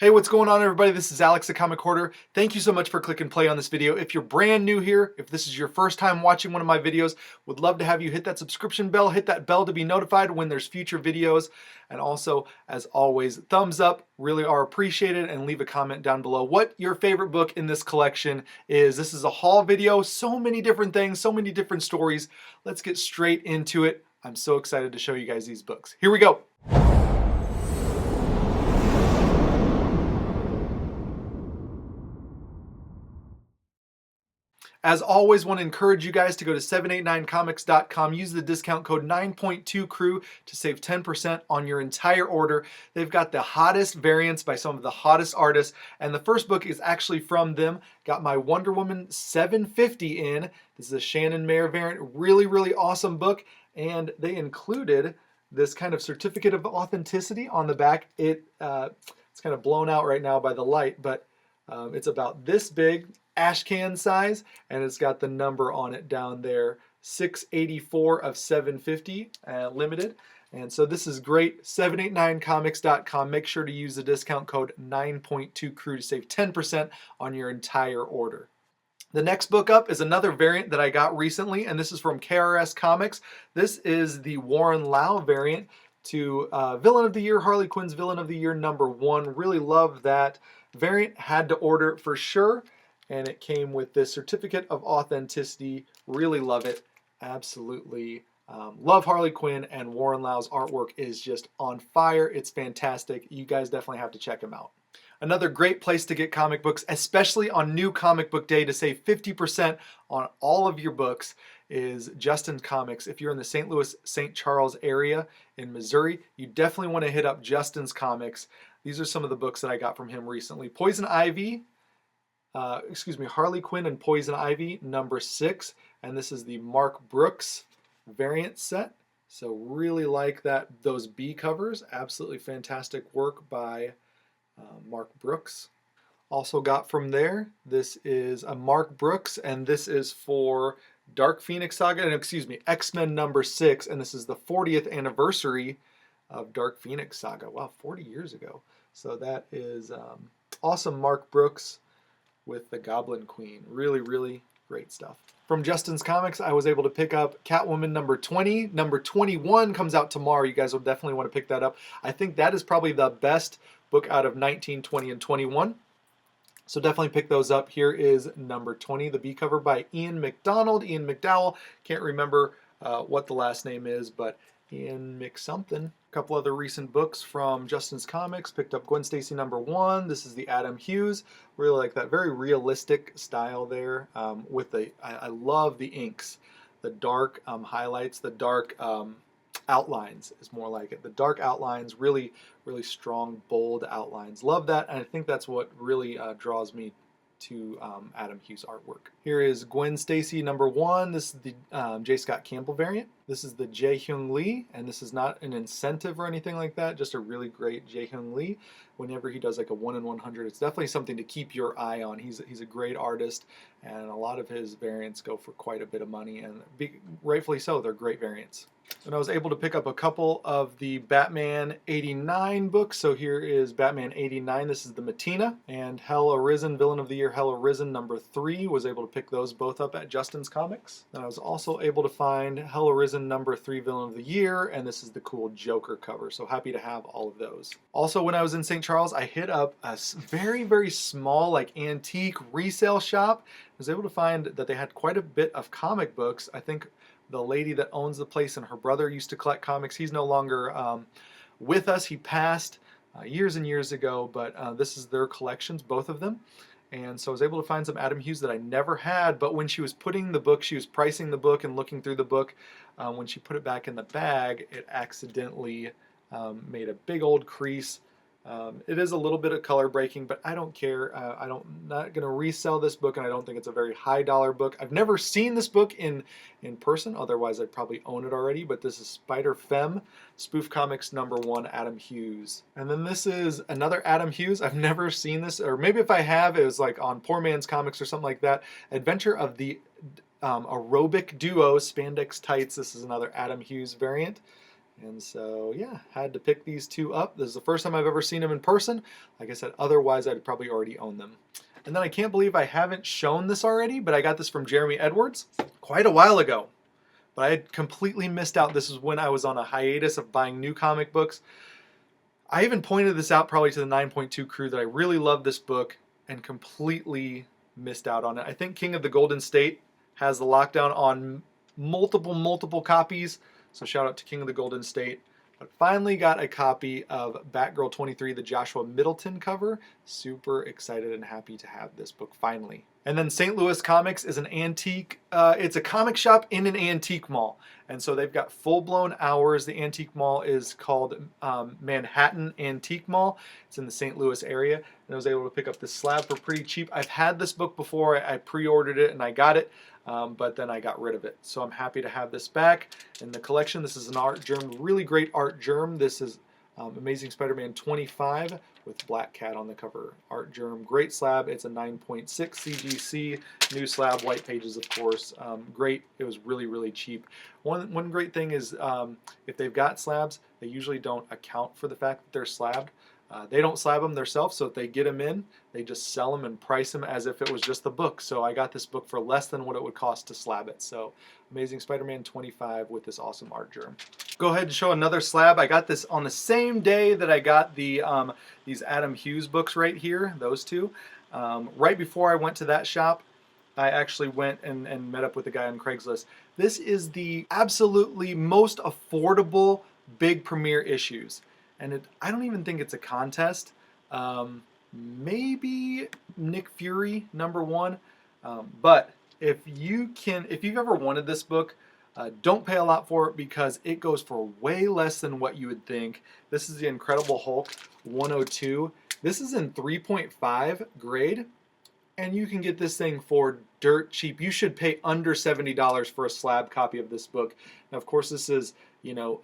Hey, what's going on, everybody? This is Alex, the Comic Hoarder. Thank you so much for clicking play on this video. If you're brand new here, if this is your first time watching one of my videos, would love to have you hit that subscription bell, hit that bell to be notified when there's future videos. And also, as always, thumbs up really are appreciated, and leave a comment down below what your favorite book in this collection is. This is a haul video, so many different things, so many different stories. Let's get straight into it. I'm so excited to show you guys these books. Here we go. As always, want to encourage you guys to go to 789comics.com. Use the discount code 9.2crew to save 10% on your entire order. They've got the hottest variants by some of the hottest artists, and the first book is actually from them. Got my Wonder Woman 750 in. This is a Shannon Mayer variant. Really, really awesome book, and they included this kind of certificate of authenticity on the back. It's kind of blown out right now by the light, but it's about this big, ash can size, and it's got the number on it down there, 684 of 750 limited. And so this is great. 789comics.com. Make sure to use the discount code 9.2crew to save 10% on your entire order. The next book up is another variant that I got recently, and this is from KRS Comics. This is the Warren Lau variant to Villain of the Year, Harley Quinn's Villain of the Year #1. Really love that variant. Had to order it for sure. And it came with this certificate of authenticity. Really love it. Absolutely love Harley Quinn, and Warren Lau's artwork is just on fire. It's fantastic. You guys definitely have to check him out. Another great place to get comic books, especially on New Comic Book Day, to save 50% on all of your books, is Justin's Comics. If you're in the St. Louis, St. Charles area in Missouri, you definitely want to hit up Justin's Comics. These are some of the books that I got from him recently. Poison Ivy, Harley Quinn and Poison Ivy #6, and this is the Mark Brooks variant set. So really like those B covers. Absolutely fantastic work by Mark Brooks. Also got from there, this is a Mark Brooks, and this is for Dark Phoenix Saga, and X-Men #6, and this is the 40th anniversary of Dark Phoenix Saga. Wow, 40 years ago. So that is awesome Mark Brooks with the Goblin Queen. Really, really great stuff. From Justin's Comics, I was able to pick up Catwoman #20. #21 comes out tomorrow. You guys will definitely want to pick that up. I think that is probably the best book out of 19, 20, and 21. So definitely pick those up. Here is #20, the B cover by Ian McDowell. Can't remember what the last name is, but Ian McSomething. A couple other recent books from Justin's Comics. Picked up Gwen Stacy #1. This is the Adam Hughes. Really like that very realistic style there. I love the inks, the dark highlights, the dark outlines is more like it. The dark outlines, really, really strong, bold outlines. Love that, and I think that's what really draws me to Adam Hughes artwork. Here is Gwen Stacy #1. This is the J. Scott Campbell variant. This is the Jae Hyung Lee, and this is not an incentive or anything like that, just a really great Jae Hyung Lee. Whenever he does like a 1 in 100, it's definitely something to keep your eye on. He's a great artist, and a lot of his variants go for quite a bit of money, and rightfully so. They're great variants. And I was able to pick up a couple of the Batman 89 books. So here is Batman 89. This is the Matina, and Hell Arisen, Villain of the Year, Hell Arisen #3. Was able to pick those both up at Justin's Comics. And I was also able to find Hell Arisen #3, Villain of the Year, and this is the cool Joker cover. So happy to have all of those. Also, when I was in St. Charles, I hit up a very, very small, like, antique resale shop. I was able to find that they had quite a bit of comic books. I think the lady that owns the place and her brother used to collect comics. He's no longer with us. He passed years and years ago, but this is their collections, both of them. And so I was able to find some Adam Hughes that I never had, but when she was putting the book, she was pricing the book and looking through the book. When she put it back in the bag, it accidentally made a big old crease. It is a little bit of color breaking, but I don't care. I'm not going to resell this book, and I don't think it's a very high dollar book. I've never seen this book in person, otherwise I'd probably own it already, but this is Spider Femme, Spoof Comics #1, Adam Hughes. And then this is another Adam Hughes. I've never seen this, or maybe if I have, it was like on Poor Man's Comics or something like that. Adventure of the Aerobic Duo, Spandex Tights. This is another Adam Hughes variant. And so, yeah, had to pick these two up. This is the first time I've ever seen them in person. Like I said, otherwise I'd probably already own them. And then I can't believe I haven't shown this already, but I got this from Jeremy Edwards quite a while ago. But I had completely missed out. This is when I was on a hiatus of buying new comic books. I even pointed this out probably to the 9.2 crew that I really love this book and completely missed out on it. I think King of the Golden State has the lockdown on multiple copies. So shout out to King of the Golden State. But finally got a copy of Batgirl 23, the Joshua Middleton cover. Super excited and happy to have this book finally. And then St. Louis Comics is an antique, it's a comic shop in an antique mall. And so they've got full-blown hours. The antique mall is called Manhattan Antique Mall. It's in the St. Louis area. And I was able to pick up this slab for pretty cheap. I've had this book before. I pre-ordered it and I got it, but then I got rid of it. So I'm happy to have this back in the collection. This is an art germ, really great art germ. This is Amazing Spider-Man 25 with Black Cat on the cover. Art germ, great slab. It's a 9.6 CGC, new slab, white pages, of course. Great. It was really cheap. One great thing is if they've got slabs, they usually don't account for the fact that they're slabbed. They don't slab them themselves, so if they get them in, they just sell them and price them as if it was just the book. So I got this book for less than what it would cost to slab it. So Amazing Spider-Man 25 with this awesome art germ. Go ahead and show another slab. I got this on the same day that I got the these Adam Hughes books right here, those two. Right before I went to that shop, I actually went and met up with the guy on Craigslist. This is the absolutely most affordable big premiere issues. And I don't even think it's a contest. Maybe Nick Fury #1. But if you've ever wanted this book, don't pay a lot for it because it goes for way less than what you would think. This is the Incredible Hulk 102. This is in 3.5 grade, and you can get this thing for dirt cheap. You should pay under $70 for a slab copy of this book. Now, of course, this is, you know,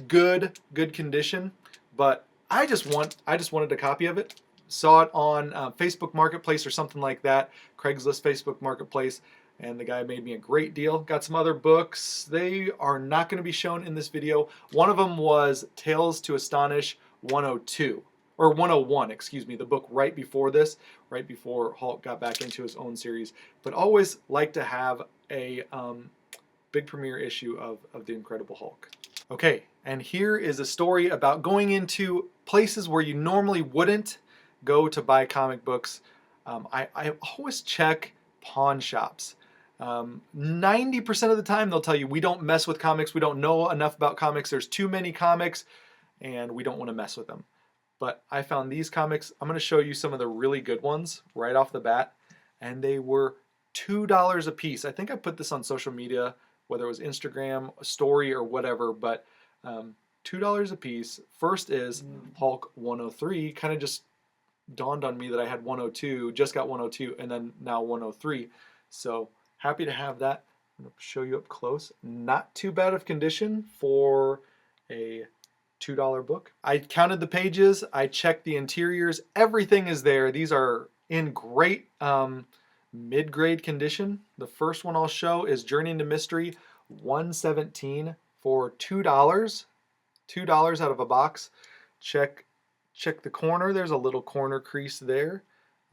good condition, but I just wanted a copy of it. Saw it on Facebook Marketplace or something like that, Craigslist Facebook Marketplace, and the guy made me a great deal. Got some other books. They are not going to be shown in this video. One of them was Tales to Astonish 102. Or 101, excuse me, the book right before this, right before Hulk got back into his own series. But always like to have a big premiere issue of The Incredible Hulk. Okay, and here is a story about going into places where you normally wouldn't go to buy comic books. I always check pawn shops. 90% of the time they'll tell you we don't mess with comics, we don't know enough about comics, there's too many comics, and we don't want to mess with them. But I found these comics. I'm going to show you some of the really good ones right off the bat. And they were $2 a piece. I think I put this on social media, whether it was Instagram, story, or whatever. But $2 a piece. First is Hulk 103. Kind of just dawned on me that I had 102, just got 102, and then now 103. So happy to have that. I'm going to show you up close. Not too bad of condition for a $2 book. I counted the pages, I checked the interiors, everything is there. These are in great mid-grade condition. The first one I'll show is Journey into Mystery 117 for $2. $2 out of a box. Check the corner, there's a little corner crease there.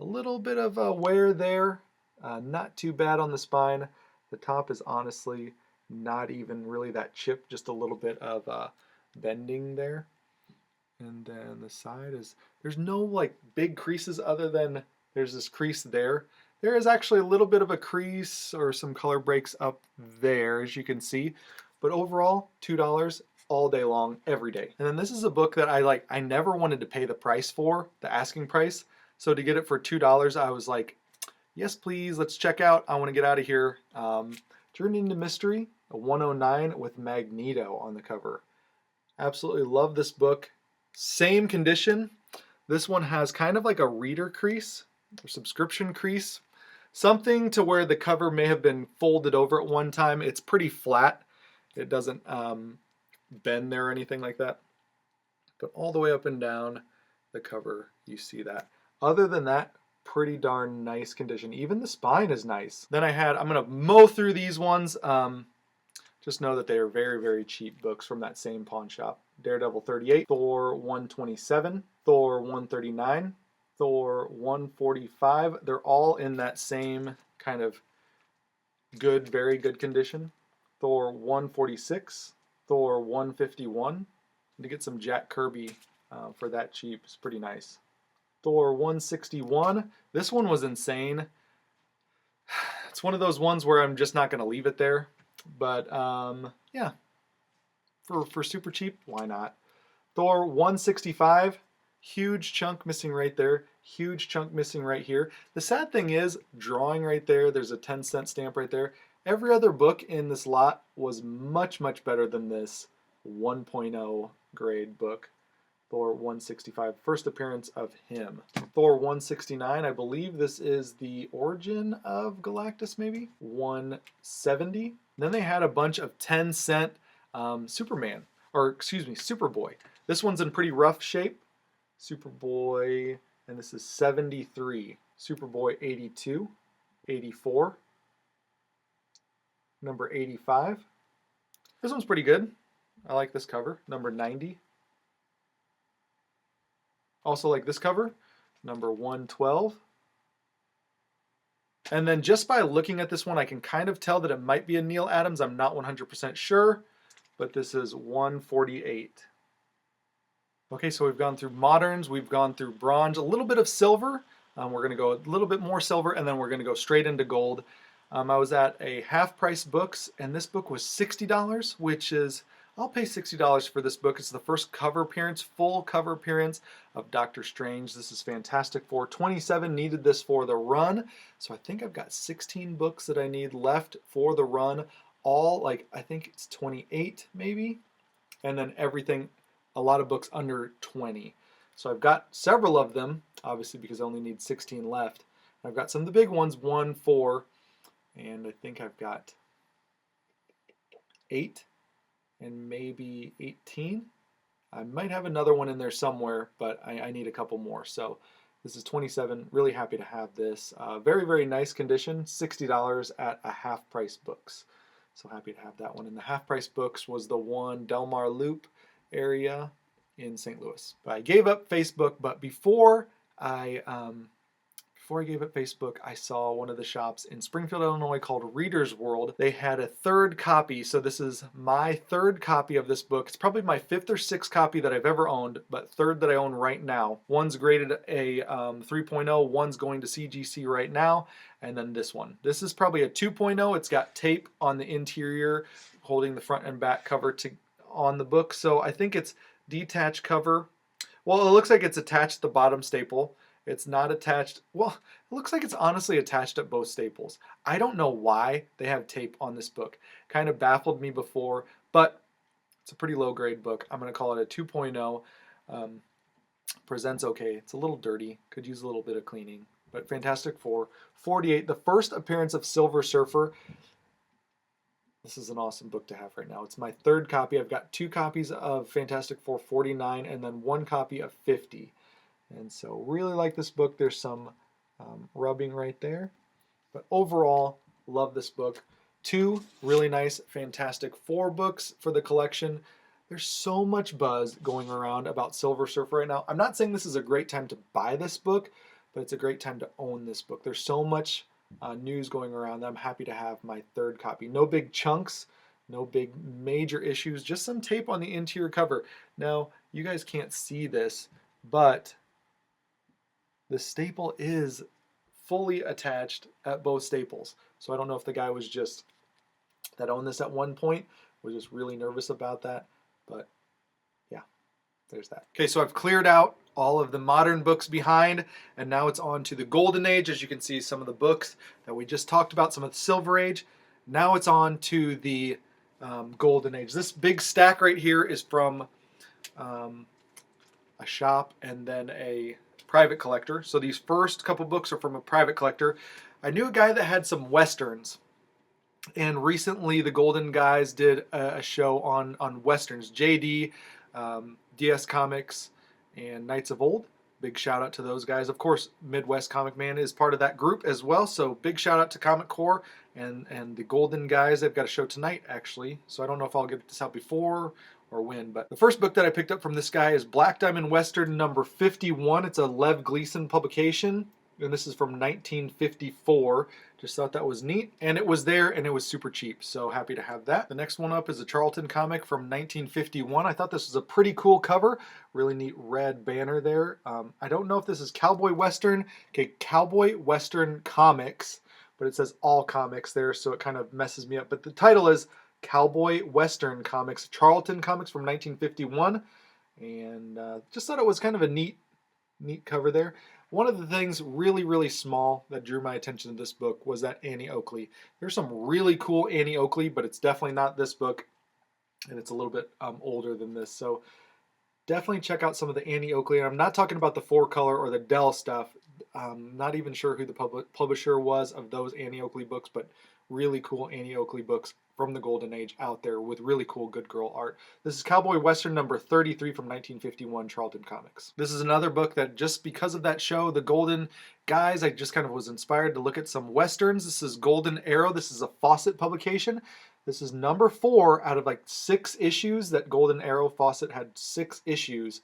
A little bit of a wear there. Not too bad on the spine. The top is honestly not even really that chipped, just a little bit of bending there. And then the side is, there's no like big creases other than there's this crease there. There is actually a little bit of a crease or some color breaks up there, as you can see. But overall, $2 all day long, every day. And then this is a book that I never wanted to pay the price for, the asking price. So to get it for $2, I was like, yes, please, let's check out. I want to get out of here. Journey into Mystery, a 109 with Magneto on the cover. Absolutely love this book. Same condition. This one has kind of like a reader crease or subscription crease. Something to where the cover may have been folded over at one time. It's pretty flat. It doesn't bend there or anything like that. But all the way up and down the cover, you see that. Other than that, pretty darn nice condition. Even the spine is nice. Then I'm going to mow through these ones. just know that they are very, very cheap books from that same pawn shop. Daredevil 38, Thor 127, Thor 139, Thor 145. They're all in that same kind of good, very good condition. Thor 146, Thor 151. To get some Jack Kirby for that cheap is pretty nice. Thor 161. This one was insane. It's one of those ones where I'm just not going to leave it there. But yeah, for super cheap, why not? Thor 165. Huge chunk missing right there. Huge chunk missing right here. The sad thing is, drawing right there, there's a 10-cent stamp right there. Every other book in this lot was much, much better than this 1.0 grade book. Thor 165, first appearance of him. Thor 169, I believe this is the origin of Galactus, maybe? 170. Then they had a bunch of 10-cent Superman, or excuse me, Superboy. This one's in pretty rough shape. Superboy, and this is 73. Superboy 82, 84, number 85. This one's pretty good. I like this cover, number 90. Also like this cover, number 112. And then just by looking at this one, I can kind of tell that it might be a Neil Adams. I'm not 100% sure, but this is 148. Okay, so we've gone through moderns, we've gone through bronze, a little bit of silver. We're going to go a little bit more silver, and then we're going to go straight into gold. I was at a half-price books, and this book was $60, which is, I'll pay $60 for this book. It's the first cover appearance, full cover appearance of Doctor Strange. This is Fantastic Four. 27 needed this for the run, so I think I've got 16 books that I need left for the run. All, like, I think it's 28 maybe, and then everything, a lot of books under 20. So I've got several of them, obviously because I only need 16 left. I've got some of the big ones, 1, 4, and I think I've got 8 and maybe 18. I might have another one in there somewhere, but I need a couple more. So this is 27. Really happy to have this. Very, very nice condition. $60 at a half-price books. So happy to have that one. And the half-price books was the one Delmar Loop area in St. Louis. But I gave up Facebook, but before I gave up Facebook, I saw one of the shops in Springfield, Illinois called Reader's World. They had a third copy, so this is my third copy of this book. It's probably my 5th or 6th copy that I've ever owned, but third that I own right now. One's graded a 3.0, one's going to CGC right now, and then this one. This is probably a 2.0. It's got tape on the interior holding the front and back cover on the book, so I think it's detached cover. Well, it looks like it's attached to the bottom staple. It's not attached. Well, it looks like it's honestly attached at both staples. I don't know why they have tape on this book. Kind of baffled me before, but it's a pretty low grade book. I'm going to call it a 2.0. Presents okay. It's a little dirty. Could use a little bit of cleaning. But Fantastic Four. 48. The first appearance of Silver Surfer. This is an awesome book to have right now. It's my third copy. I've got 2 copies of Fantastic Four 49 and then 1 copy of 50. And so really like this book. There's some rubbing right there. But overall, love this book. 2 really nice Fantastic Four books for the collection. There's so much buzz going around about Silver Surfer right now. I'm not saying this is a great time to buy this book, but it's a great time to own this book. There's so much news going around that I'm happy to have my third copy. No big chunks, no big major issues, just some tape on the interior cover. Now, you guys can't see this, but the staple is fully attached at both staples. So I don't know if the guy was just, that owned this at one point, was just really nervous about that. But yeah, there's that. Okay, so I've cleared out all of the modern books behind, and now it's on to the Golden Age. As you can see, some of the books that we just talked about, some of the Silver Age. Now it's on to the Golden Age. This big stack right here is from a shop and then a private collector. So these first couple books are from a private collector. I knew a guy that had some Westerns, and recently the Golden guys did a show on Westerns. JD, DS Comics, and Knights of Old. big shout out to those guys. Of course, Midwest Comic Man is part of that group as well, so big shout out to Comic Core and the Golden guys. They've got a show tonight, actually, so I don't know if I'll get this out before or when. But the first book that I picked up from this guy is Black Diamond Western number 51. It's a Lev Gleason publication, and this is from 1954. Just thought that was neat, and it was there, and it was super cheap, so happy to have that. The next one up is a Charlton comic from 1951. I thought this was a pretty cool cover, really neat red banner there. I don't know if this is Cowboy Western, okay, Cowboy Western Comics, but it says all comics there, so it kind of messes me up. But the title is Cowboy Western Comics, Charlton Comics from 1951, and just thought it was kind of a neat cover there. One of the things really small that drew my attention to this book was that Annie Oakley. There's some really cool Annie Oakley, but it's definitely not this book, and it's a little bit older than this. So definitely check out some of the Annie Oakley. And I'm not talking about the 4-color or the Dell stuff. I'm not even sure who the publisher was of those Annie Oakley books, but really cool Annie Oakley books from the Golden Age out there with really cool good girl art. This is Cowboy Western number 33 from 1951, Charlton Comics. This is another book that just because of that show, The Golden Guys, I just kind of was inspired to look at some Westerns. This is Golden Arrow. This is a Fawcett publication. This is number 4 out of like 6 issues that Golden Arrow Fawcett had 6 issues,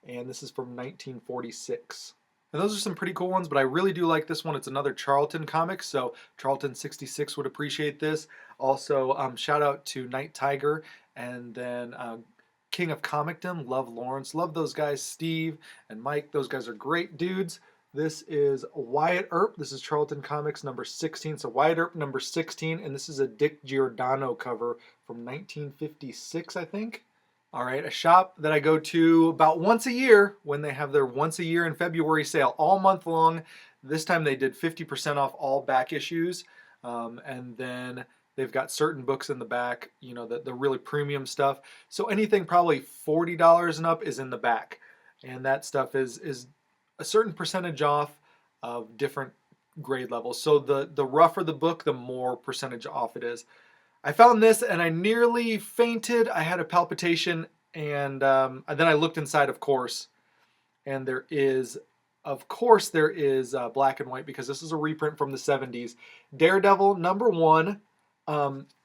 and this is from 1946. And those are some pretty cool ones, but I really do like this one. It's another Charlton comic, so Charlton 66 would appreciate this. Also, shout out to Night Tiger, and then King of Comicdom, love Lawrence, love those guys, Steve and Mike. Those guys are great dudes. This is Wyatt Earp. This is Charlton Comics number 16. So Wyatt Earp number 16, and this is a Dick Giordano cover from 1956, I think. All right, a shop that I go to about once a year when they have their once a year in February sale all month long. This time they did 50% off all back issues, and then they've got certain books in the back, you know, the really premium stuff. So anything probably $40 and up is in the back, and that stuff is a certain percentage off of different grade levels. So the rougher the book, the more percentage off it is. I found this and I nearly fainted. I had a palpitation, and then I looked inside, of course, and there is black and white because this is a reprint from the 70s. Daredevil number 1.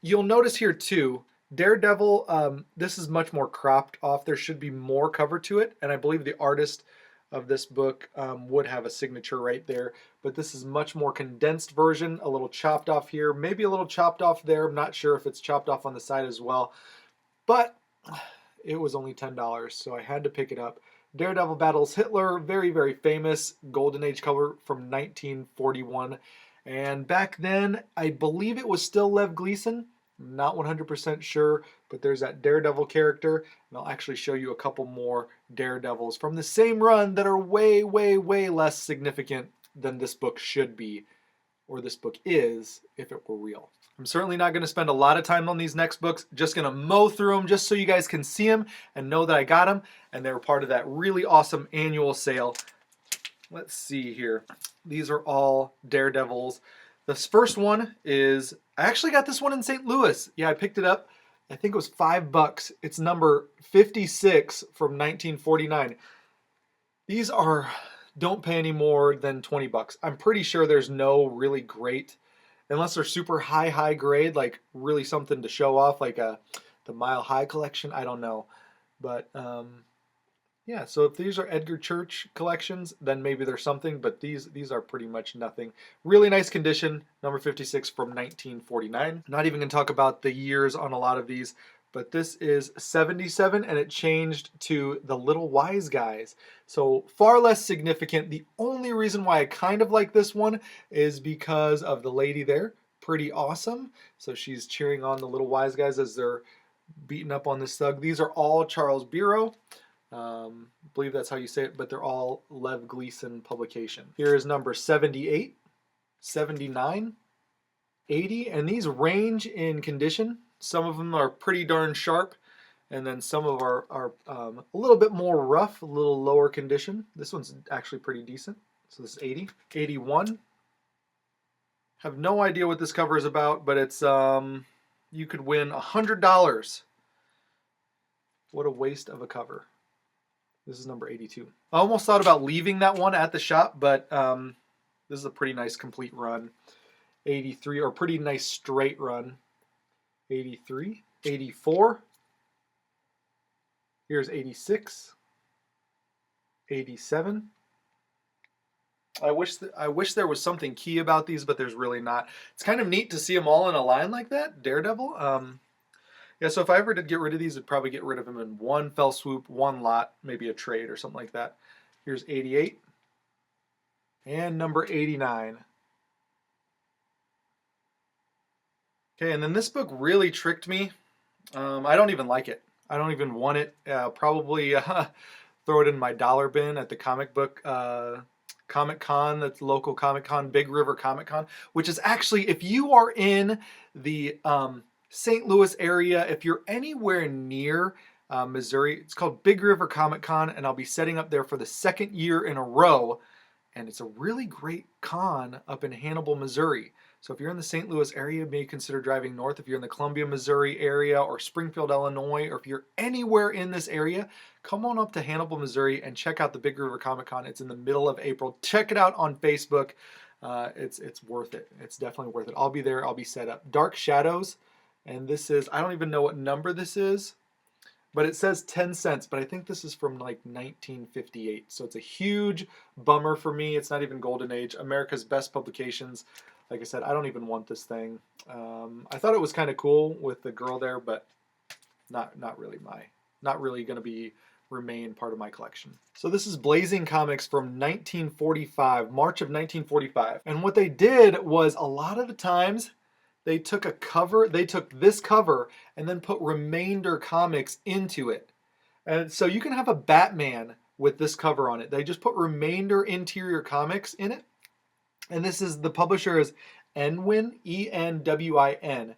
You'll notice here too, Daredevil, this is much more cropped off. There should be more cover to it, and I believe the artist of this book would have a signature right there, but this is much more condensed version, a little chopped off here, maybe a little chopped off there. I'm not sure if it's chopped off on the side as well, but it was only $10, so I had to pick it up. Daredevil battles Hitler, very famous Golden Age cover from 1941, and back then I believe it was still Lev Gleason. Not 100% sure, but there's that Daredevil character, and I'll actually show you a couple more Daredevils from the same run that are way less significant than this book should be, or this book is, if it were real. I'm certainly not going to spend a lot of time on these next books, just going to mow through them just so you guys can see them and know that I got them, and they were part of that really awesome annual sale. Let's see here. These are all Daredevils. This first one is, I actually got this one in St. Louis. Yeah, I picked it up. I think it was $5. It's number 56 from 1949. These are, don't pay any more than 20 bucks. I'm pretty sure there's no really great, unless they're super high grade, like really something to show off, like the Mile High collection. I don't know. But yeah, so if these are Edgar Church collections, then maybe there's something, but these are pretty much nothing. Really nice condition, number 56 from 1949. Not even going to talk about the years on a lot of these, but this is 77, and it changed to the Little Wise Guys. So far less significant. The only reason why I kind of like this one is because of the lady there. Pretty awesome. So she's cheering on the Little Wise Guys as they're beating up on this thug. These are all Charles Bureau. I believe that's how you say it, but they're all Lev Gleason publication. Here is number 78, 79, 80, and these range in condition. Some of them are pretty darn sharp, and then some of are a little bit more rough, a little lower condition. This one's actually pretty decent. So this is 80. 81. Have no idea what this cover is about, but it's you could win $100. What a waste of a cover. This is number 82. I almost thought about leaving that one at the shop, but this is a pretty nice complete run. 83, or pretty nice straight run. 83, 84. Here's 86, 87. I wish there was something key about these, but there's really not. It's kind of neat to see them all in a line like that. Daredevil. Yeah, so if I ever did get rid of these, I'd probably get rid of them in one fell swoop, one lot, maybe a trade or something like that. Here's 88 and number 89. Okay, and then this book really tricked me. I don't even like it. I don't even want it. Probably throw it in my dollar bin at the comic book Comic Con, that's local Comic Con, Big River Comic Con, which is actually, if you are in the St. Louis area, if you're anywhere near Missouri, it's called Big River Comic Con, and I'll be setting up there for the second year in a row. And it's a really great con up in Hannibal, Missouri. So if you're in the St. Louis area, you may consider driving north. If you're in the Columbia, Missouri area, or Springfield, Illinois, or if you're anywhere in this area, come on up to Hannibal, Missouri and check out the Big River Comic Con. It's in the middle of April. Check it out on Facebook. It's worth it. It's definitely worth it. I'll be there. I'll be set up. Dark Shadows. And this is, I don't even know what number this is, but it says 10 cents, but I think this is from like 1958. So it's a huge bummer for me. It's not even Golden Age. America's Best Publications. Like I said, I don't even want this thing. I thought it was kind of cool with the girl there, but not really going to remain part of my collection. So this is Blazing Comics from 1945, March of 1945. And what they did was, a lot of the times they took this cover and then put remainder comics into it. And so you can have a Batman with this cover on it. They just put remainder interior comics in it. And this is, the publisher is Enwin, E-N-W-I-N.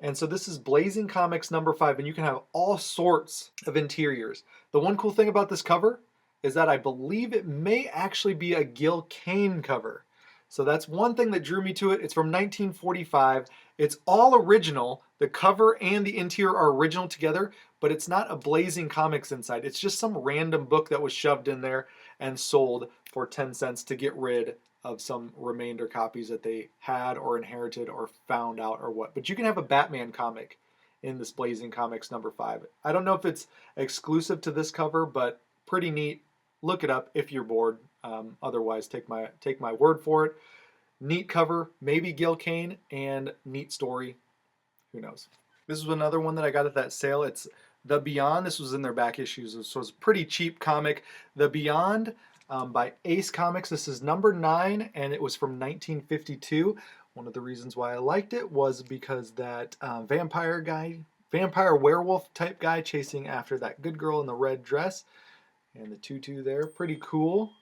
And so this is Blazing Comics number 5, and you can have all sorts of interiors. The one cool thing about this cover is that I believe it may actually be a Gil Kane cover. So that's one thing that drew me to it. It's from 1945. It's all original. The cover and the interior are original together, but it's not a Blazing Comics inside. It's just some random book that was shoved in there and sold for 10 cents to get rid of some remainder copies that they had or inherited or found out or what. But you can have a Batman comic in this Blazing Comics number 5. I don't know if it's exclusive to this cover, but pretty neat. Look it up if you're bored. Otherwise, take my word for it. Neat cover, maybe Gil Kane, and neat story. Who knows? This is another one that I got at that sale. It's The Beyond. This was in their back issues, so it's a pretty cheap comic. The Beyond by Ace Comics. This is number 9, and it was from 1952. One of the reasons why I liked it was because that vampire werewolf type guy chasing after that good girl in the red dress, and the tutu there. Pretty cool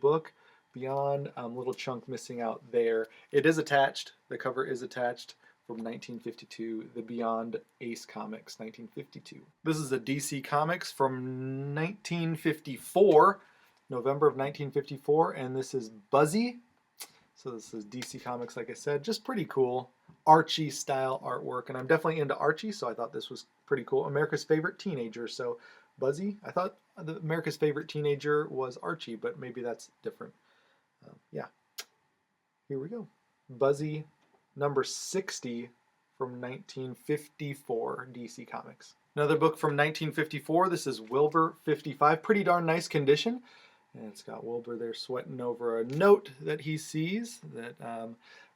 book. Beyond, little chunk missing out there. It is attached. The cover is attached, from 1952. The Beyond, Ace Comics, 1952. This is a DC Comics from 1954, November of 1954, and this is Buzzy. So this is DC Comics, like I said, just pretty cool. Archie style artwork, and I'm definitely into Archie, so I thought this was pretty cool. America's Favorite Teenager, so Buzzy. I thought America's Favorite Teenager was Archie, but maybe that's different. Yeah, here we go. Buzzy number 60 from 1954, DC Comics. Another book from 1954. This is Wilbur 55. Pretty darn nice condition. And it's got Wilbur there sweating over a note that he sees that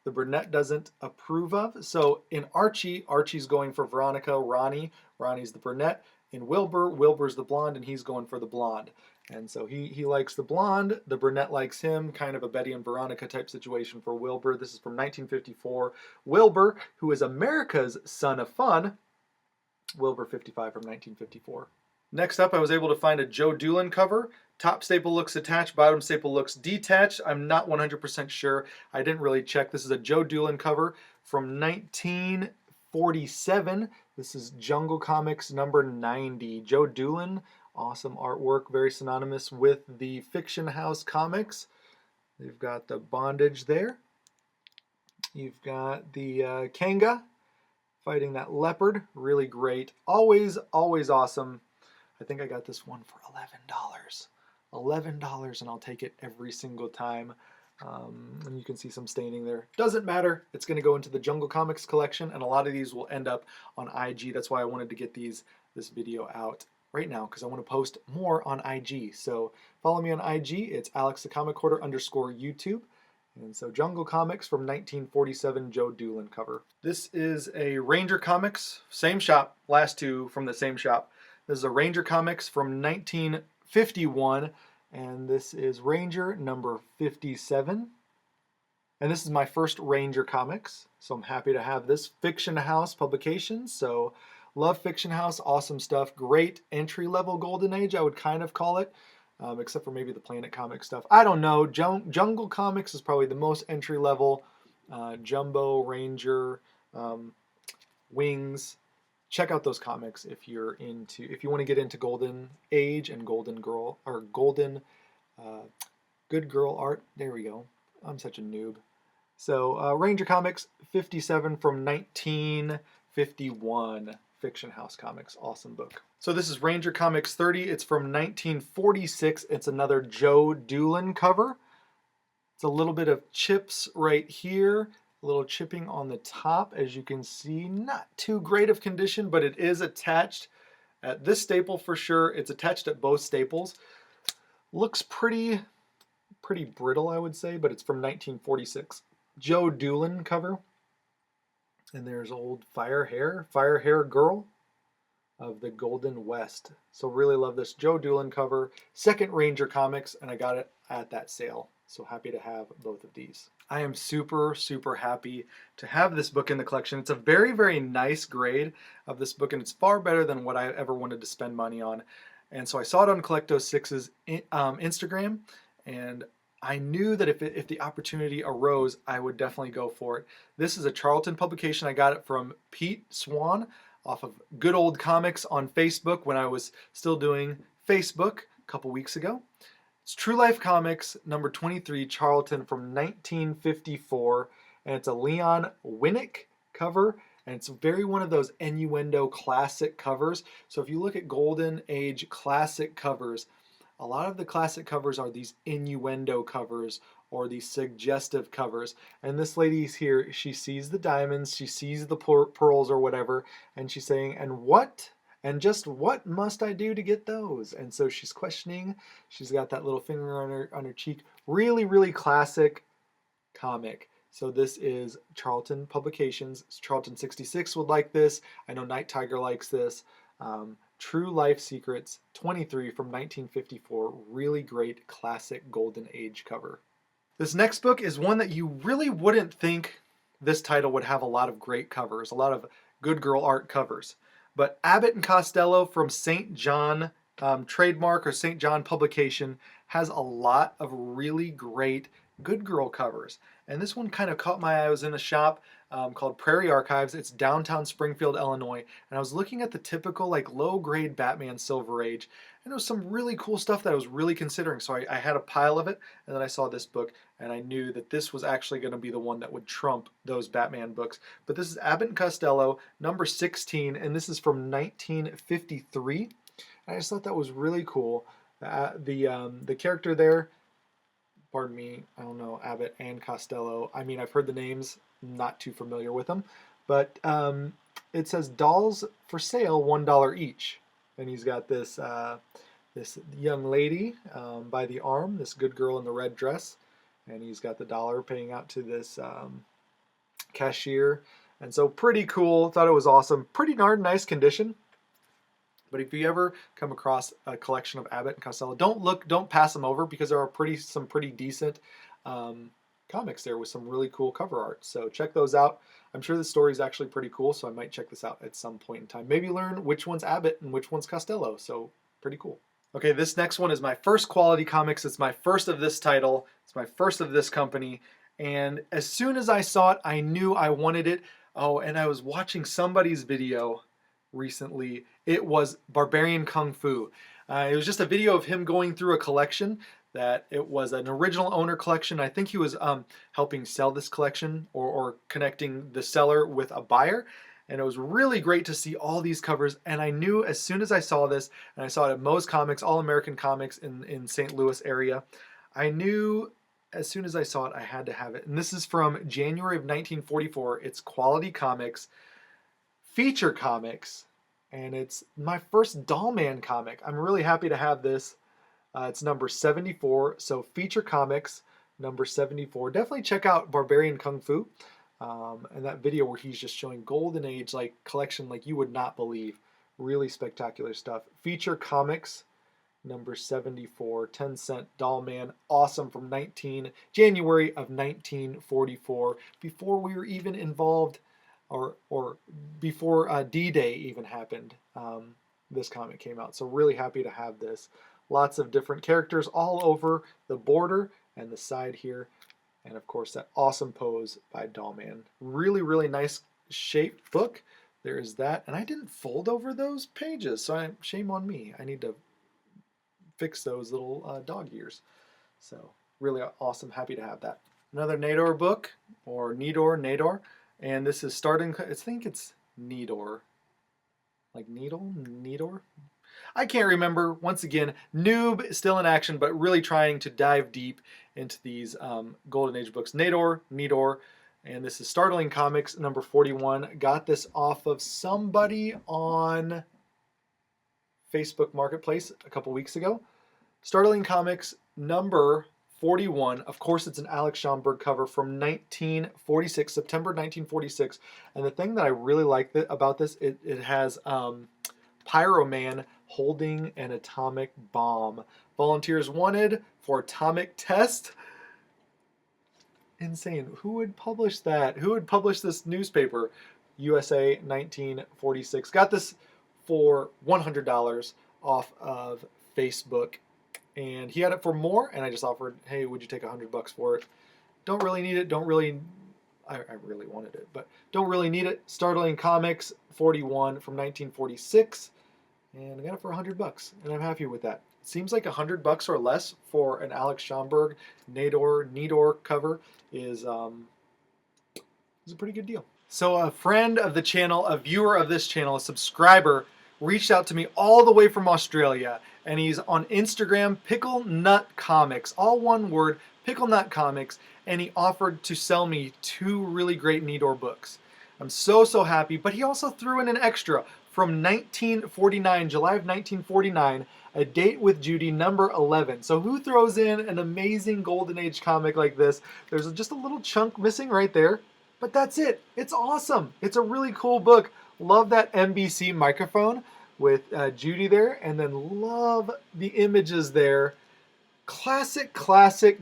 the brunette doesn't approve of. So in Archie, Archie's going for Veronica, Ronnie's the brunette. In Wilbur, Wilbur's the blonde, and he's going for the blonde. And so he likes the blonde, the brunette likes him, kind of a Betty and Veronica type situation for Wilbur. This is from 1954. Wilbur, who is America's Son of Fun. Wilbur 55 from 1954. Next up, I was able to find a Joe Doolin cover. Top staple looks attached, bottom staple looks detached. I'm not 100% sure. I didn't really check. This is a Joe Doolin cover from 1947. This is Jungle Comics number 90. Joe Doolin, awesome artwork, very synonymous with the Fiction House comics. They've got the bondage there. You've got the Kanga fighting that leopard. Really great. Always awesome. I think I got this one for $11. $11, and I'll take it every single time. And you can see some staining there. Doesn't matter. It's going to go into the Jungle Comics collection, and a lot of these will end up on IG. That's why I wanted to get this video out right now, because I want to post more on IG. So follow me on IG. It's AlexTheComicHoarder_YouTube. And so Jungle Comics from 1947 Joe Doolin cover. This is a Ranger Comics, same shop, last two from the same shop. This is a Ranger Comics from 1951, and this is Ranger number 57. And this is my first Ranger Comics, so I'm happy to have this. Fiction House Publications, so love Fiction House, awesome stuff. Great entry-level Golden Age, I would kind of call it. Except for maybe the Planet Comics stuff. I don't know. Jungle Comics is probably the most entry level. Jumbo, Ranger, Wings. Check out those comics if you want to get into Golden Age and Golden Girl, or Golden Good Girl art. There we go. I'm such a noob. So Ranger Comics 57 from 1951. Fiction House Comics, awesome book. So this is Ranger Comics 30. It's from 1946. It's another Joe Doolin cover. It's a little bit of chips right here, a little chipping on the top, as you can see. Not too great of condition, but it is attached at this staple for sure. It's attached at both staples. Looks pretty brittle, I would say, but it's from 1946. Joe Doolin cover. And there's old Fire Hair Girl of the Golden West. So really love this Joe Doolin cover. Second Ranger Comics, and I got it at that sale. So happy to have both of these. I am super, super happy to have this book in the collection. It's a very, very nice grade of this book, and it's far better than what I ever wanted to spend money on. And so I saw it on Collecto6's Instagram, and I knew that if the opportunity arose, I would definitely go for it. This is a Charlton publication. I got it from Pete Swan off of Good Old Comics on Facebook when I was still doing Facebook a couple weeks ago. It's True Life Comics, number 23, Charlton from 1954. And it's a Leon Winnick cover. And it's very one of those innuendo classic covers. So if you look at Golden Age classic covers, a lot of the classic covers are these innuendo covers or these suggestive covers. And this lady's here, she sees the diamonds, she sees the pearls or whatever, and she's saying, and just what must I do to get those? And so she's questioning, she's got that little finger on her cheek. Really, really classic comic. So this is Charlton Publications. Charlton 66 would like this. I know Night Tiger likes this. True Life Secrets 23 from 1954. Really great classic Golden Age cover. This next book is one that you really wouldn't think this title would have a lot of great covers, a lot of good girl art covers. But Abbott and Costello from St. John Trademark or St. John Publication has a lot of really great good girl covers. And this one kind of caught my eye. I was in a shop called Prairie Archives. It's downtown Springfield, Illinois. And I was looking at the typical like low-grade Batman Silver Age. And there was some really cool stuff that I was really considering. So I had a pile of it. And then I saw this book. And I knew that this was actually going to be the one that would trump those Batman books. But this is Abbott and Costello, number 16. And this is from 1953. And I just thought that was really cool. The character there, pardon me, I don't know, Abbott and Costello. I mean, I've heard the names, not too familiar with them. But it says dolls for sale, $1 each. And he's got this this young lady by the arm, this good girl in the red dress. And he's got the dollar paying out to this cashier. And so pretty cool. Thought it was awesome. Pretty darn nice condition. But if you ever come across a collection of Abbott and Costello, don't pass them over, because there are some pretty decent comics there with some really cool cover art. So check those out. I'm sure the story is actually pretty cool, so I might check this out at some point in time. Maybe learn which one's Abbott and which one's Costello. So pretty cool. Okay, this next one is my first quality comics. It's my first of this title. It's my first of this company. And as soon as I saw it, I knew I wanted it. Oh, and I was watching somebody's video recently. It was Barbarian Kung Fu. It was just a video of him going through a collection that it was an original owner collection. I think he was helping sell this collection or connecting the seller with a buyer. and it was really great to see all these covers. And I knew as soon as I saw this, and I saw it at Moe's Comics, All American Comics in St. Louis area, I knew as soon as I saw it I had to have it. And this is from January of 1944. It's Quality Comics, Feature Comics, and it's my first Dollman comic. I'm really happy to have this. It's number 74, so Feature Comics, number 74. Definitely check out Barbarian Kung Fu. And that video where he's just showing Golden Age like collection like you would not believe. Really spectacular stuff. Feature Comics, number 74, 10-cent Dollman, awesome, from January of 1944, before we were even involved, or before D-Day even happened. This comic came out, so really happy to have this. Lots of different characters all over the border and the side here. And of course, that awesome pose by Dollman. Really, really nice shaped book. There is that. And I didn't fold over those pages, so shame on me. I need to fix those little dog ears. So really awesome. Happy to have that. Another Nador book, or Nador. And this is starting, I think it's Nador. Like needle? Nador? I can't remember. Once again, noob, still in action, but really trying to dive deep into these Golden Age books. Nador, and this is Startling Comics, number 41. Got this off of somebody on Facebook Marketplace a couple weeks ago. Startling Comics, number 41. Of course, it's an Alex Schomburg cover from 1946, September 1946. And the thing that I really like about this, it has Pyro Man holding an atomic bomb. Volunteers wanted for atomic test. Insane. Who would publish that? Who would publish this newspaper? USA 1946. Got this for $100 off of Facebook. And he had it for more, and I just offered, hey, would you take $100 for it? Don't really need it. I really wanted it, but don't really need it. Startling Comics 41 from 1946. And I got it for $100, and I'm happy with that. It seems like $100 or less for an Alex Schomburg Nador cover is a pretty good deal. So a friend of the channel, a viewer of this channel, a subscriber, reached out to me all the way from Australia, and he's on Instagram, Pickle Nut Comics, all one word, Pickle Nut Comics, and he offered to sell me 2 really great Nador books. I'm so happy, but he also threw in an extra from 1949, July of 1949, A Date with Judy, number 11. So who throws in an amazing Golden Age comic like this? There's just a little chunk missing right there, but that's it. It's awesome. It's a really cool book. Love that NBC microphone with Judy there, and then love the images there. Classic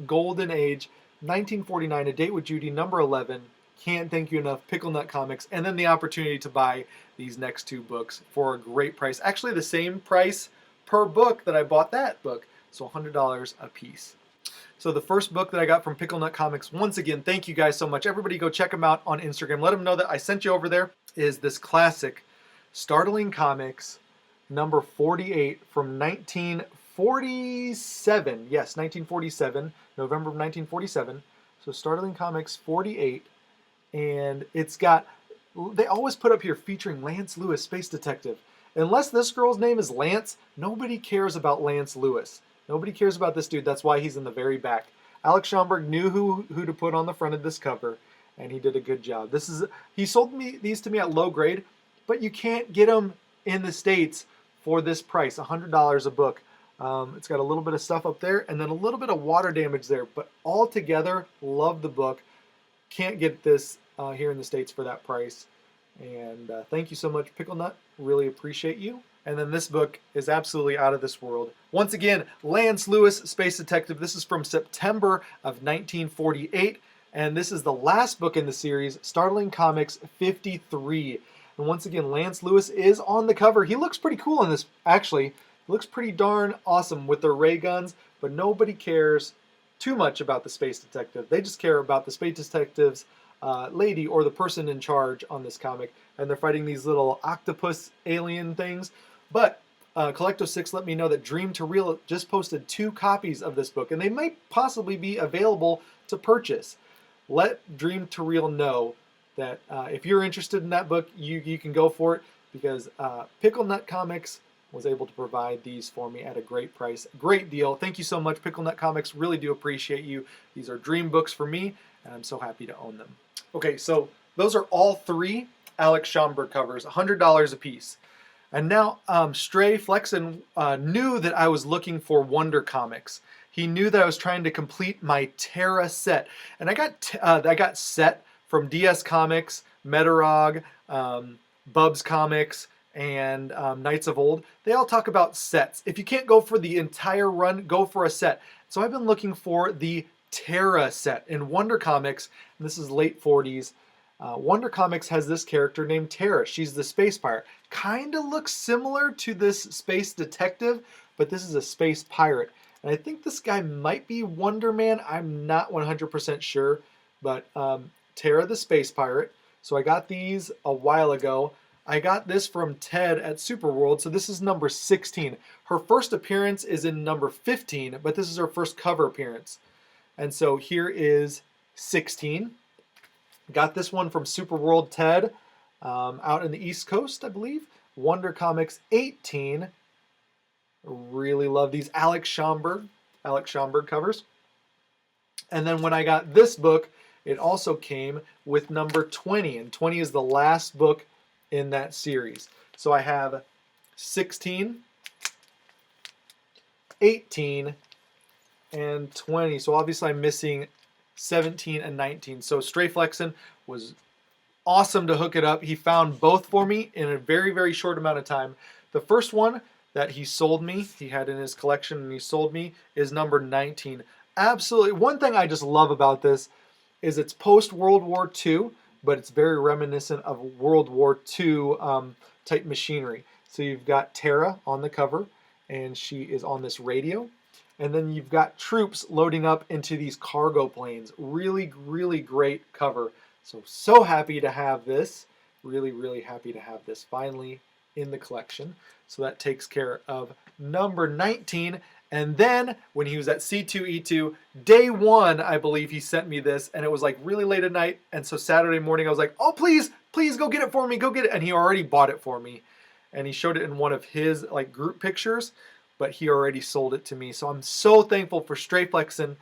Golden Age, 1949, A Date with Judy, number 11. Can't thank you enough, Pickle Nut Comics, and then the opportunity to buy these next 2 books for a great price. Actually, the same price per book that I bought that book, so $100 a piece. So the first book that I got from Pickle Nut Comics, once again, thank you guys so much. Everybody go check them out on Instagram. Let them know that I sent you over there, is this classic Startling Comics, number 48 from 1947. Yes, 1947, November of 1947. So Startling Comics 48. And it's got, they always put up here featuring Lance Lewis, Space Detective. Unless this girl's name is Lance, nobody cares about Lance Lewis. Nobody cares about this dude. That's why he's in the very back. Alex Schomburg knew who to put on the front of this cover, and he did a good job. He sold these to me at low grade, but you can't get them in the States for this price, $100 a book. It's got a little bit of stuff up there, and then a little bit of water damage there, but all together, love the book. Can't get this here in the States for that price. And thank you so much, Pickle Nut. Really appreciate you. And then this book is absolutely out of this world. Once again, Lance Lewis, Space Detective. This is from September of 1948. And this is the last book in the series, Startling Comics 53. And once again, Lance Lewis is on the cover. He looks pretty cool in this, actually. He looks pretty darn awesome with their ray guns, but nobody cares too much about the Space Detective. They just care about the Space Detective's lady, or the person in charge on this comic, and they're fighting these little octopus alien things. But Collecto6 let me know that Dream to Real just posted 2 copies of this book, and they might possibly be available to purchase. Let Dream to Real know that if you're interested in that book, you can go for it, because Pickle Nut Comics was able to provide these for me at a great price. Great deal. Thank you so much, Pickle Nut Comics. Really do appreciate you. These are dream books for me, and I'm so happy to own them. Okay, so those are all 3 Alex Schomburg covers, $100 a piece. And now Stray Flexen knew that I was looking for Wonder Comics. He knew that I was trying to complete my Terra set. And I got set from DS Comics, Metarog, Bubs Comics, and Knights of Old. They all talk about sets. If you can't go for the entire run, go for a set. So I've been looking for the Terra set in Wonder Comics, and this is late 40s. Wonder Comics has this character named Terra. She's the space pirate. Kind of looks similar to this space detective, but this is a space pirate. And I think this guy might be Wonder Man. I'm not 100% sure, but Terra the space pirate. So I got these a while ago. I got this from Ted at Superworld, so this is number 16. Her first appearance is in number 15, but this is her first cover appearance. And so here is 16. Got this one from Superworld Ted out in the East Coast, I believe. Wonder Comics 18. Really love these Alex Schomburg covers. And then when I got this book, it also came with number 20, and 20 is the last book in that series. So I have 16, 18, and 20. So obviously I'm missing 17 and 19. So Stray Flexen was awesome to hook it up. He found both for me in a very, very short amount of time. The first one that he sold me, he had in his collection and he sold me, is number 19. Absolutely. One thing I just love about this is it's post-World War II, but it's very reminiscent of World War II type machinery. So you've got Terra on the cover, and she is on this radio. And then you've got troops loading up into these cargo planes. Really, really great cover. So happy to have this. Really, really happy to have this finally in the collection. So that takes care of number 19. And then when he was at C2E2, day 1, I believe he sent me this, and it was like really late at night. And so Saturday morning, I was like, oh, please go get it for me, go get it. And he already bought it for me. And he showed it in one of his like group pictures, but he already sold it to me. So I'm so thankful for Stray Flexen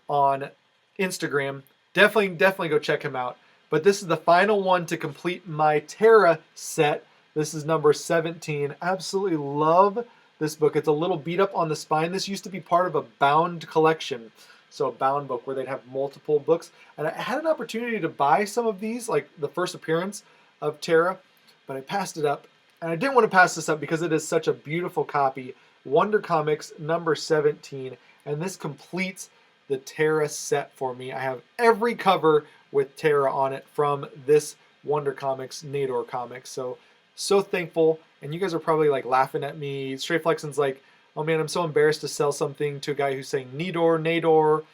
on Instagram. Definitely go check him out. But this is the final one to complete my Terra set. This is number 17. Absolutely love this book. It's a little beat up on the spine. This used to be part of a bound collection. So a bound book where they'd have multiple books. And I had an opportunity to buy some of these, like the first appearance of Terra, but I passed it up. And I didn't want to pass this up because it is such a beautiful copy. Wonder Comics number 17. And this completes the Terra set for me. I have every cover with Terra on it from this Wonder Comics, Nador Comics. So thankful. And you guys are probably like laughing at me. Stray Flexen's like, oh man, I'm so embarrassed to sell something to a guy who's saying Nador.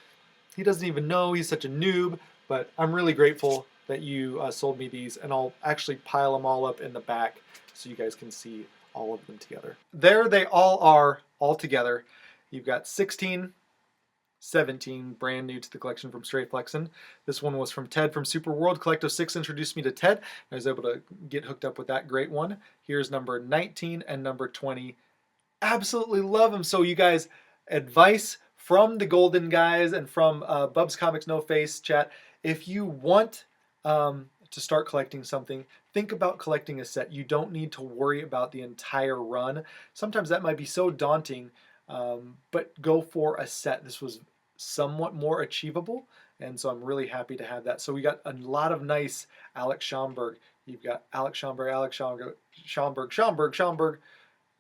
He doesn't even know. He's such a noob. But I'm really grateful that you sold me these. And I'll actually pile them all up in the back so you guys can see all of them together. There they all are, all together. You've got 16, 17, brand new to the collection from Stray Flexen. This one was from Ted from Superworld. Collecto 6 introduced me to Ted. I was able to get hooked up with that great one. Here's number 19 and number 20. Absolutely love them. So you guys, advice from the Golden guys and from Bubs Comics No Face chat. If you want to start collecting something, think about collecting a set. You don't need to worry about the entire run. Sometimes that might be so daunting, but go for a set. This was somewhat more achievable, and so I'm really happy to have that. So we got a lot of nice Alex Schomburg. You've got Alex Schomburg, Schomburg,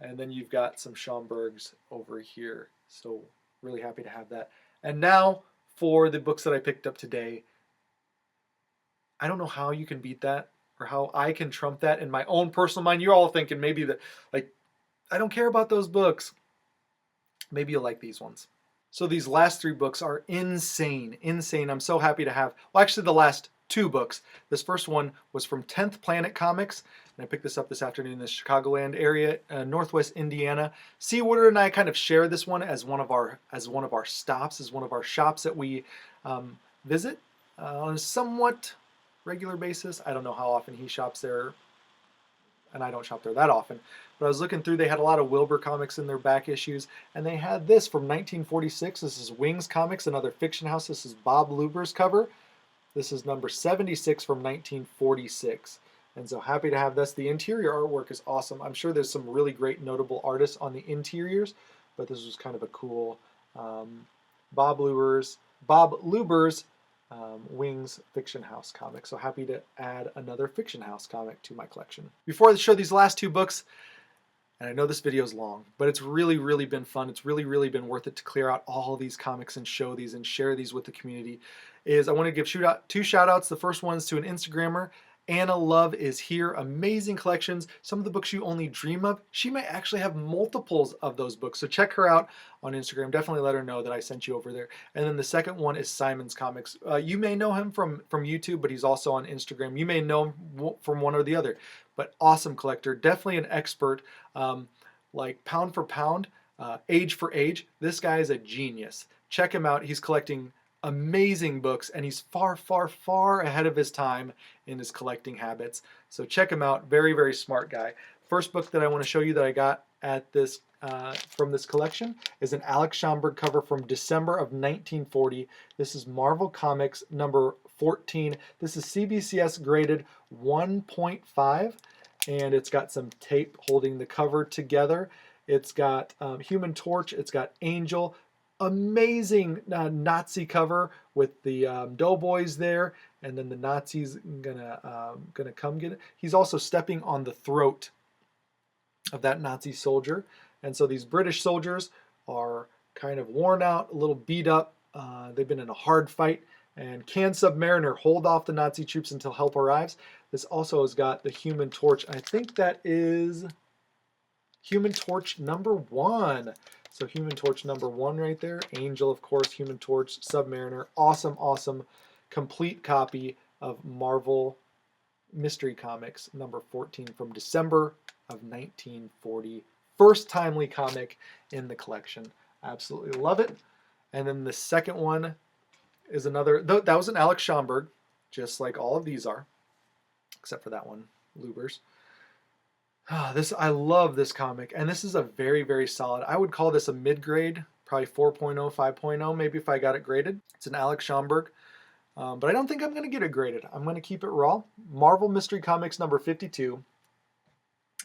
and then you've got some Schomburgs over here. So really happy to have that. And now for the books that I picked up today. I don't know how you can beat that or how I can trump that in my own personal mind. You're all thinking maybe that, like, I don't care about those books. Maybe you'll like these ones. So these last 3 books are insane. I'm so happy to have, well, actually the last 2 books. This first one was from 10th Planet Comics, and I picked this up this afternoon in the Chicagoland area, Northwest Indiana. C. Woodard and I kind of share this one as one of our stops, as one of our shops that we visit on a somewhat regular basis. I don't know how often he shops there, and I don't shop there that often. But I was looking through, they had a lot of Wilbur comics in their back issues, and they had this from 1946. This is Wings Comics, another fiction house. This is Bob Luber's cover. This is number 76 from 1946. And so happy to have this. The interior artwork is awesome. I'm sure there's some really great notable artists on the interiors, but this was kind of a cool Bob Luber's Wings Fiction House comic. So happy to add another Fiction House comic to my collection. Before I show these last two books, and I know this video is long, but it's really been fun. It's really been worth it to clear out all these comics and show these and share these with the community. I want to give two shout outs. The first one's to an Instagrammer. Anna Love is here. Amazing collections. Some of the books you only dream of. She might actually have multiples of those books. So check her out on Instagram. Definitely let her know that I sent you over there. And then the second one is Simon's Comics. You may know him from YouTube, but he's also on Instagram. You may know him from one or the other. But awesome collector. Definitely an expert. Like pound for pound, age for age. This guy is a genius. Check him out. He's collecting amazing books, and he's far ahead of his time in his collecting habits. So check him out. Very smart guy. First book that I want to show you that I got at this from this collection is an Alex Schomburg cover from December of 1940. This is Marvel Comics number 14. This is CBCS graded 1.5, and it's got some tape holding the cover together. It's got Human Torch. It's got Angel. Amazing Nazi cover with the doughboys there, and then the Nazis gonna come get it. He's also stepping on the throat of that Nazi soldier, and so these British soldiers are kind of worn out, a little beat up. They've been in a hard fight, and can Submariner hold off the Nazi troops until help arrives? This also has got the Human Torch. I think that is Human Torch number 1. So Human Torch number 1 right there. Angel, of course, Human Torch, Submariner. Awesome complete copy of Marvel Mystery Comics number 14 from December of 1940. First timely comic in the collection. Absolutely love it. And then the second one is another, that was an Alex Schomburg, just like all of these are, except for that one, Luber's. I love this comic, and this is a very solid. I would call this a mid-grade, probably 4.0, 5.0, maybe if I got it graded. It's an Alex Schomburg, but I don't think I'm going to get it graded. I'm going to keep it raw. Marvel Mystery Comics number 52,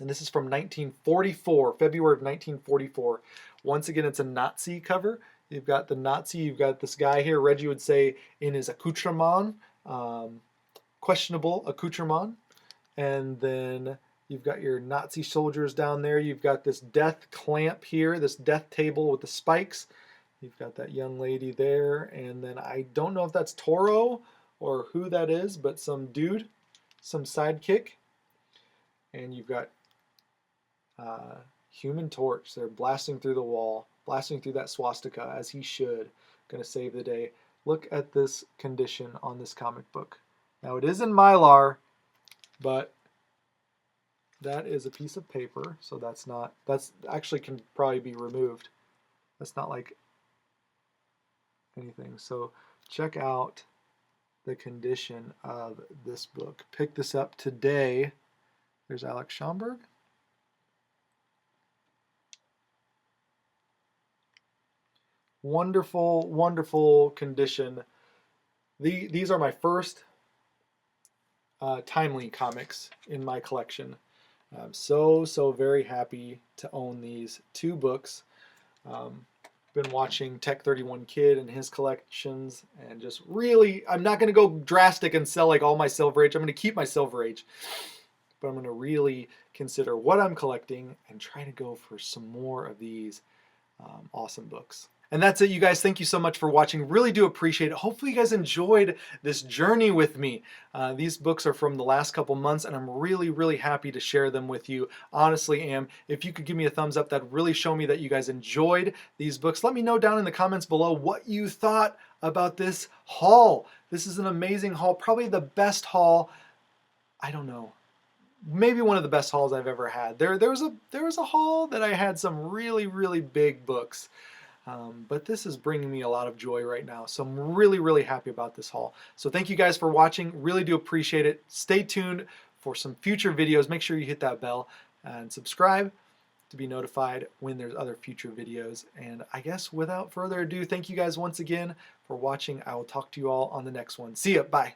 and this is from 1944, February of 1944. Once again, it's a Nazi cover. You've got the Nazi, you've got this guy here, Reggie would say in his accoutrement, questionable accoutrement, and then you've got your Nazi soldiers down there. You've got this death clamp here, this death table with the spikes. You've got that young lady there. And then I don't know if that's Toro or who that is, but some dude, some sidekick. And you've got Human Torch. They're blasting through the wall, blasting through that swastika as he should. Gonna save the day. Look at this condition on this comic book. Now it is in Mylar, but that is a piece of paper, so that's actually can probably be removed. That's not like anything. So check out the condition of this book. Pick this up today. There's Alex Schomburg. Wonderful condition. These are my first timely comics in my collection. I'm so very happy to own these two books. Been watching Tech 31 Kid and his collections, and just really, I'm not going to go drastic and sell like all my Silver Age. I'm going to keep my Silver Age, but I'm going to really consider what I'm collecting and try to go for some more of these awesome books. And that's it, you guys. Thank you so much for watching. Really do appreciate it. Hopefully you guys enjoyed this journey with me. These books are from the last couple months, and I'm really happy to share them with you. Honestly am. If you could give me a thumbs up, that'd really show me that you guys enjoyed these books. Let me know down in the comments below what you thought about this haul. This is an amazing haul. Probably the best haul, I don't know, maybe one of the best hauls I've ever had. There was a haul that I had some really big books. But this is bringing me a lot of joy right now. So I'm really, really happy about this haul. So thank you guys for watching. Really do appreciate it. Stay tuned for some future videos. Make sure you hit that bell and subscribe to be notified when there's other future videos. And I guess without further ado, thank you guys once again for watching. I will talk to you all on the next one. See ya. Bye.